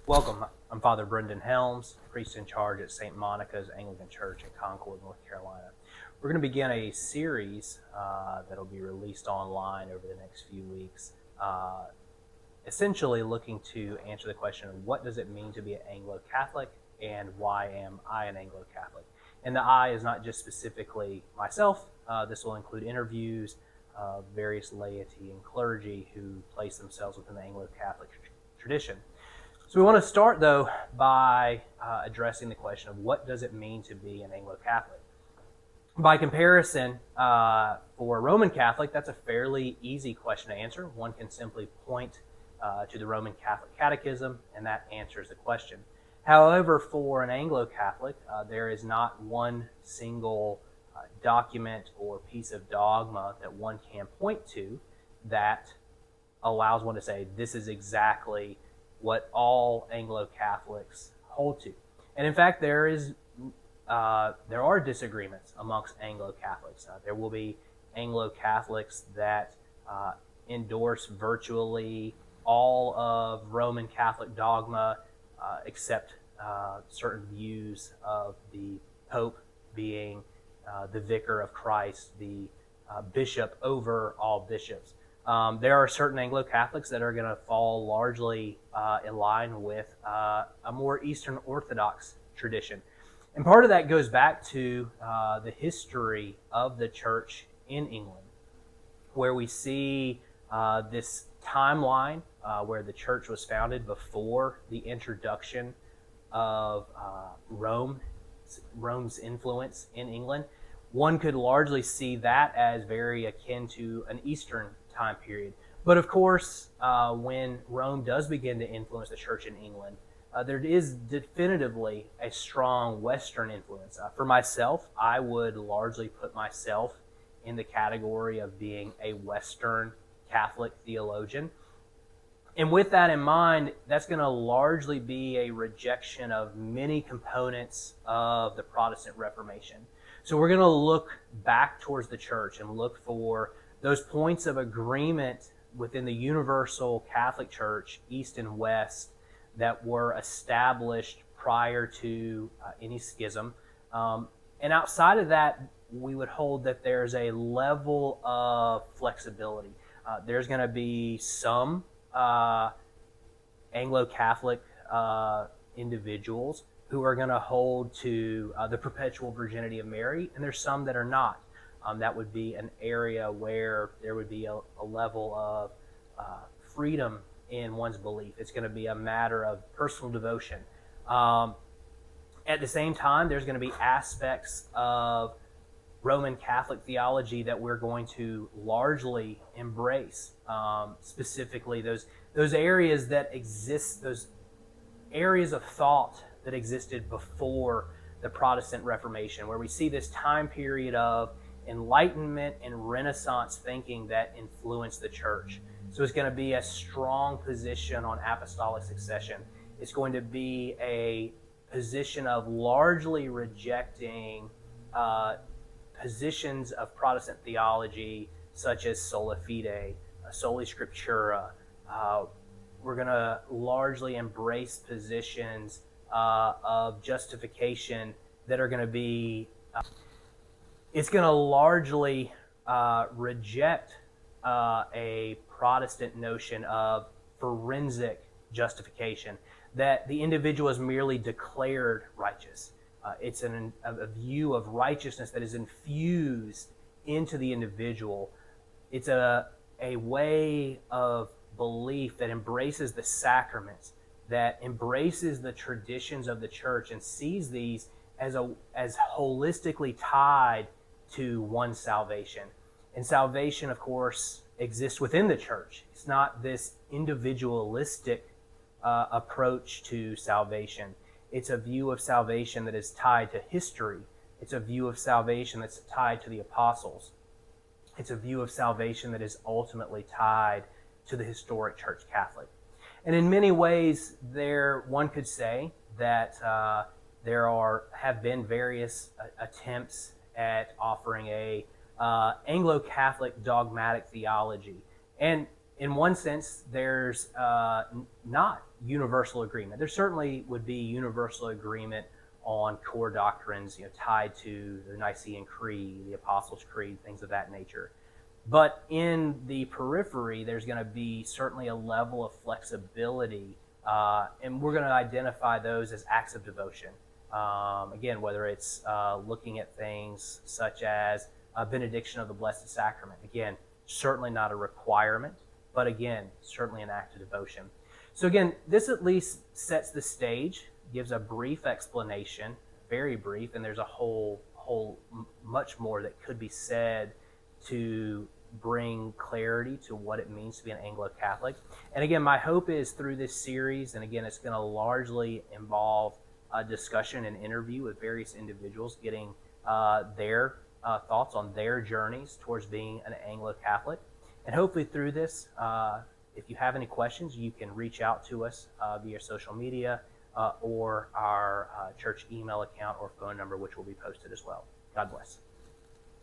Welcome. I'm Father Brendan Helms, priest in charge at St. Monica's Anglican Church in Concord, North Carolina. We're going to begin a series that'll be released online over the next few weeks, essentially looking to answer the question of what does it mean to be an Anglo-Catholic and why am I an Anglo-Catholic? And the I is not just specifically myself. This will include interviews of various laity and clergy who place themselves within the Anglo-Catholic tradition. So we want to start, though, by addressing the question of what does it mean to be an Anglo-Catholic? By comparison, for a Roman Catholic, that's a fairly easy question to answer. One can simply point to the Roman Catholic Catechism, and that answers the question. However, for an Anglo-Catholic, there is not one single document or piece of dogma that one can point to that allows one to say, this is exactly what all Anglo-Catholics hold to. And in fact, there are disagreements amongst Anglo-Catholics. There will be Anglo-Catholics that endorse virtually all of Roman Catholic dogma, except certain views of the Pope being the vicar of Christ, the bishop over all bishops. There are certain Anglo-Catholics that are going to fall largely in line with a more Eastern Orthodox tradition. And part of that goes back to the history of the church in England, where we see this timeline where the church was founded before the introduction of Rome's influence in England. One could largely see that as very akin to an Eastern time period. But of course, when Rome does begin to influence the church in England, there is definitively a strong Western influence. For myself, I would largely put myself in the category of being a Western Catholic theologian. And with that in mind, that's going to largely be a rejection of many components of the Protestant Reformation. So we're going to look back towards the church and look for those points of agreement within the universal Catholic Church, East and West, that were established prior to any schism. And outside of that, we would hold that there's a level of flexibility. There's going to be some Anglo-Catholic individuals who are going to hold to the perpetual virginity of Mary, and there's some that are not. That would be an area where there would be a level of freedom in one's belief. It's going to be a matter of personal devotion. At the same time, there's going to be aspects of Roman Catholic theology that we're going to largely embrace, specifically those areas that exist, those areas of thought that existed before the Protestant Reformation, where we see this time period of Enlightenment and Renaissance thinking that influenced the church. So it's going to be a strong position on apostolic succession. It's going to be a position of largely rejecting positions of Protestant theology such as sola fide, soli scriptura. We're going to largely embrace positions of justification that are going to be it's going to largely reject a Protestant notion of forensic justification, that the individual is merely declared righteous. It's a view of righteousness that is infused into the individual. It's a way of belief that embraces the sacraments, that embraces the traditions of the church and sees these as holistically tied to one's salvation. And salvation, of course, exists within the church. It's not this individualistic approach to salvation. It's a view of salvation that is tied to history. It's a view of salvation that's tied to the apostles. It's a view of salvation that is ultimately tied to the historic Church Catholic. And in many ways, one could say that there have been various attempts at offering a Anglo-Catholic dogmatic theology. And in one sense, there's not universal agreement. There certainly would be universal agreement on core doctrines, tied to the Nicene Creed, the Apostles' Creed, things of that nature. But in the periphery, there's going to be certainly a level of flexibility, and we're going to identify those as acts of devotion. Again, whether it's looking at things such as a benediction of the Blessed Sacrament. Again, certainly not a requirement, but again, certainly an act of devotion. So again, this at least sets the stage, gives a brief explanation, very brief, and there's a whole much more that could be said to bring clarity to what it means to be an Anglo-Catholic. And again, my hope is through this series, and again, it's going to largely involve a discussion and interview with various individuals, getting their thoughts on their journeys towards being an Anglo-Catholic. And hopefully through this, if you have any questions, you can reach out to us via social media or our church email account or phone number, which will be posted as well. God bless.